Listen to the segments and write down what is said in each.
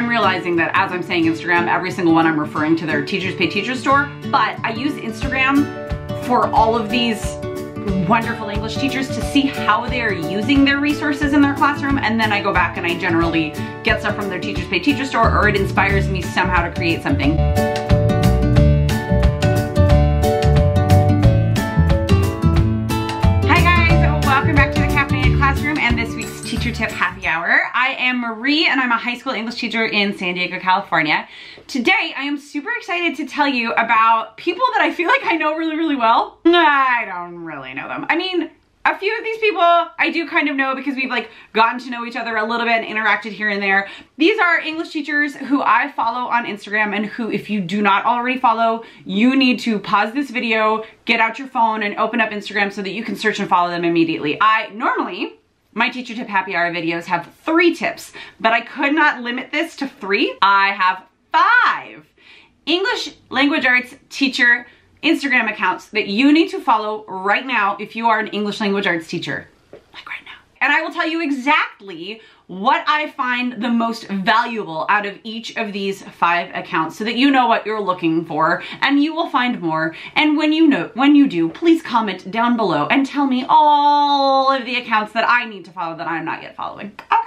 I'm realizing that as I'm saying Instagram, every single one I'm referring to their Teachers Pay Teachers store, but I use Instagram for all of these wonderful English teachers to see how they're using their resources in their classroom, and then I go back and I generally get stuff from their Teachers Pay Teachers store, or it inspires me somehow to create something. Welcome back to the Caffeinated Classroom and this week's Teacher Tip Happy Hour. I am Marie and I'm a high school English teacher in San Diego, California. Today I am super excited to tell you about people that I feel like I know really, really well. I don't really know them. I mean, a few of these people I do kind of know because we've like gotten to know each other a little bit and interacted here and there. These are English teachers who I follow on Instagram and who, if you do not already follow, you need to pause this video, get out your phone and open up Instagram so that you can search and follow them immediately. Normally, my Teacher Tip Happy Hour videos have 3 tips, but I could not limit this to 3. I have 5 English language arts teacher Instagram accounts that you need to follow right now if you are an English language arts teacher, like right now. And I will tell you exactly what I find the most valuable out of each of these 5 accounts so that you know what you're looking for and you will find more. And when you do, please comment down below and tell me all of the accounts that I need to follow that I'm not yet following. Okay.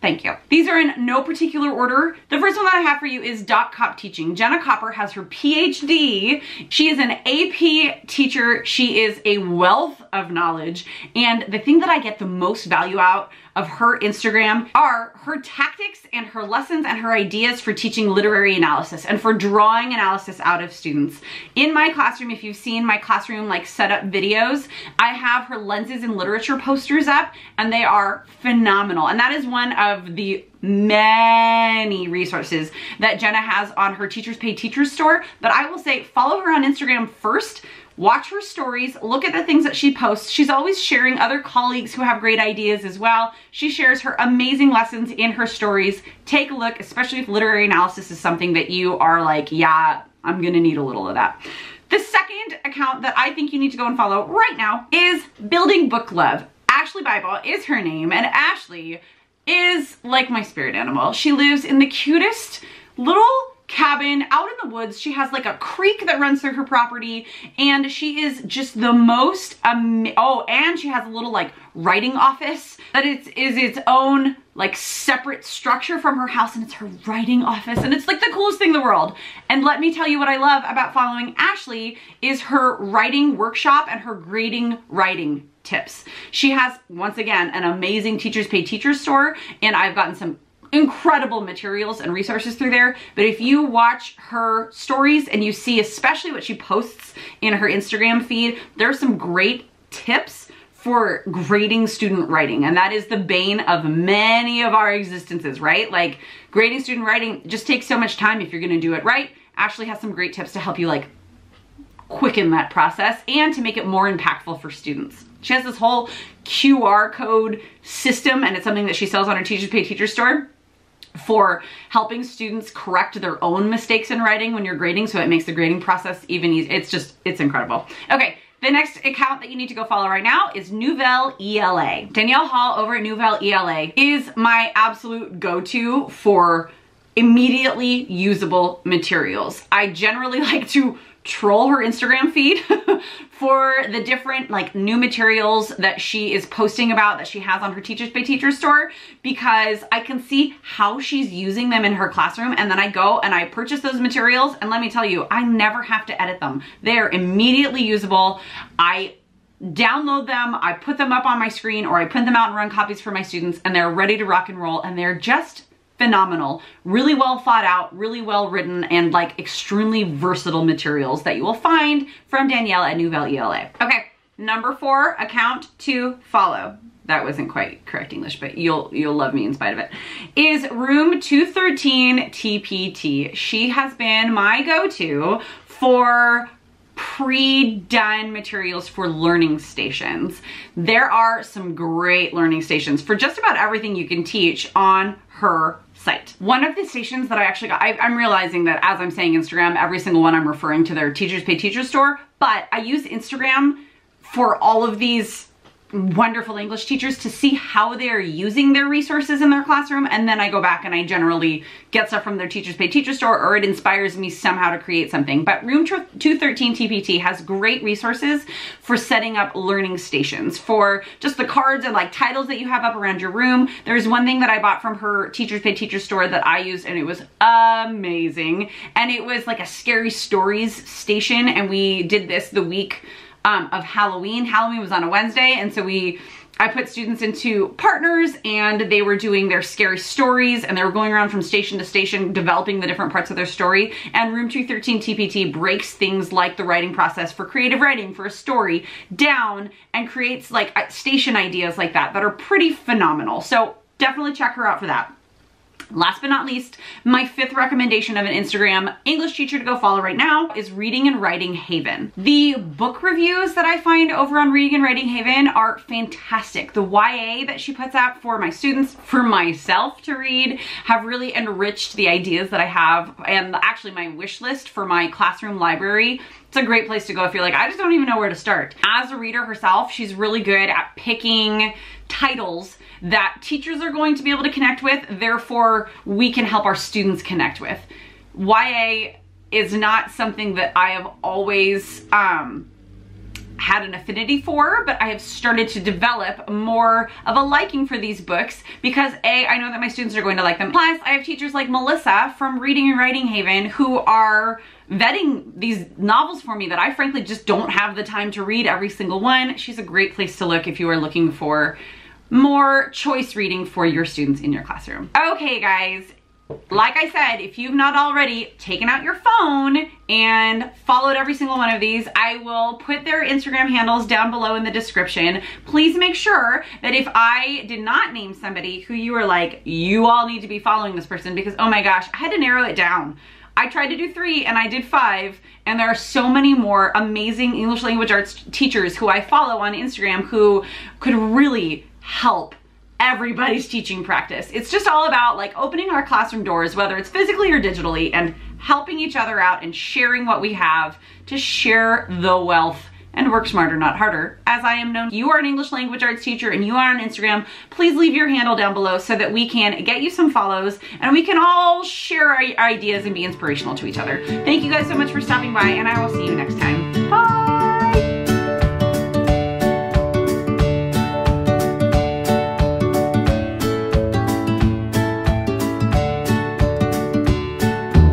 Thank you. These are in no particular order. The first one that I have for you is .cop Teaching. Jenna Copper has her PhD. She is an AP teacher. She is a wealth of knowledge. And the thing that I get the most value out of her Instagram are her tactics and her lessons and her ideas for teaching literary analysis and for drawing analysis out of students. In my classroom, if you've seen my classroom like setup videos, I have her lenses in literature posters up and they are phenomenal. And that is one of the many resources that Jenna has on her Teachers Pay Teachers store. But I will say follow her on Instagram first. Watch her stories, look at the things that she posts. She's always sharing other colleagues who have great ideas as well. She shares her amazing lessons in her stories. Take a look, especially if literary analysis is something that you are like, yeah, I'm gonna need a little of that. The second account that I think you need to go and follow right now is Building Book Love. Ashley Bible is her name, and Ashley is like my spirit animal. She lives in the cutest little cabin out in the woods. She has like a creek that runs through her property and she is just the most oh, and she has a little like writing office that is its own like separate structure from her house, and it's her writing office and it's like the coolest thing in the world. And let me tell you what I love about following Ashley is her writing workshop and her grading writing tips. She has, once again, an amazing Teachers Pay Teachers store, and I've gotten some incredible materials and resources through there. But if you watch her stories and you see especially what she posts in her Instagram feed, there's some great tips for grading student writing. And that is the bane of many of our existences, right? Like grading student writing just takes so much time if you're gonna do it right. Ashley has some great tips to help you like quicken that process and to make it more impactful for students. She has this whole QR code system, and it's something that she sells on her Teachers Pay Teachers store for helping students correct their own mistakes in writing when you're grading, so it makes the grading process even easier. It's incredible. Okay, the next account that you need to go follow right now is Nouvelle ELA. Danielle Hall over at Nouvelle ELA is my absolute go-to for immediately usable materials. I generally like to troll her Instagram feed for the different like new materials that she is posting about that she has on her Teachers Pay Teachers store, because I can see how she's using them in her classroom, and then I go and I purchase those materials, and let me tell you, I never have to edit them. They're immediately usable. I download them, I put them up on my screen, or I print them out and run copies for my students, and they're ready to rock and roll, and they're just phenomenal. Really well thought out, really well written, and like extremely versatile materials that you will find from Danielle at Nouvelle ELA. Okay, number 4 account to follow. That wasn't quite correct English, but you'll love me in spite of it. Is Room 213 TPT. She has been my go-to for pre-done materials for learning stations. There are some great learning stations for just about everything you can teach on her site. One of the stations that I actually got, I'm realizing that as I'm saying Instagram, every single one I'm referring to their Teachers Pay Teachers store, but I use Instagram for all of these wonderful English teachers to see how they're using their resources in their classroom, and then I go back and I generally get stuff from their Teachers Pay Teacher store, or it inspires me somehow to create something. But Room 213 TPT has great resources for setting up learning stations, for just the cards and like titles that you have up around your room. There's one thing that I bought from her Teachers Pay Teacher store that I used, and it was amazing. And it was like a scary stories station, and we did this the week of Halloween. Halloween was on a Wednesday, and so I put students into partners, and they were doing their scary stories, and they were going around from station to station developing the different parts of their story. And Room 213 TPT breaks things like the writing process for creative writing for a story down and creates like station ideas like that are pretty phenomenal. So definitely check her out for that. Last but not least, my 5th recommendation of an Instagram English teacher to go follow right now is Reading and Writing Haven. The book reviews that I find over on Reading and Writing Haven are fantastic. The YA that she puts out for my students, for myself to read, have really enriched the ideas that I have, and actually my wish list for my classroom library. It's a great place to go if you're like, I just don't even know where to start. As a reader herself, she's really good at picking titles that teachers are going to be able to connect with, therefore we can help our students connect with. YA is not something that I have always had an affinity for, but I have started to develop more of a liking for these books because A, I know that my students are going to like them. Plus, I have teachers like Melissa from Reading and Writing Haven who are vetting these novels for me that I frankly just don't have the time to read every single one. She's a great place to look if you are looking for more choice reading for your students in your classroom. Okay guys, like I said, if you've not already taken out your phone and followed every single one of these, I will put their Instagram handles down below in the description. Please make sure that if I did not name somebody who you were like, you all need to be following this person, because oh my gosh, I had to narrow it down. I tried to do 3 and I did 5, and there are so many more amazing English language arts teachers who I follow on Instagram who could really help everybody's teaching practice. It's just all about like opening our classroom doors, whether it's physically or digitally, and helping each other out and sharing what we have to share the wealth and work smarter, not harder. As I am known, you are an English language arts teacher and you are on Instagram. Please leave your handle down below so that we can get you some follows and we can all share our ideas and be inspirational to each other. Thank you guys so much for stopping by, and I will see you next time.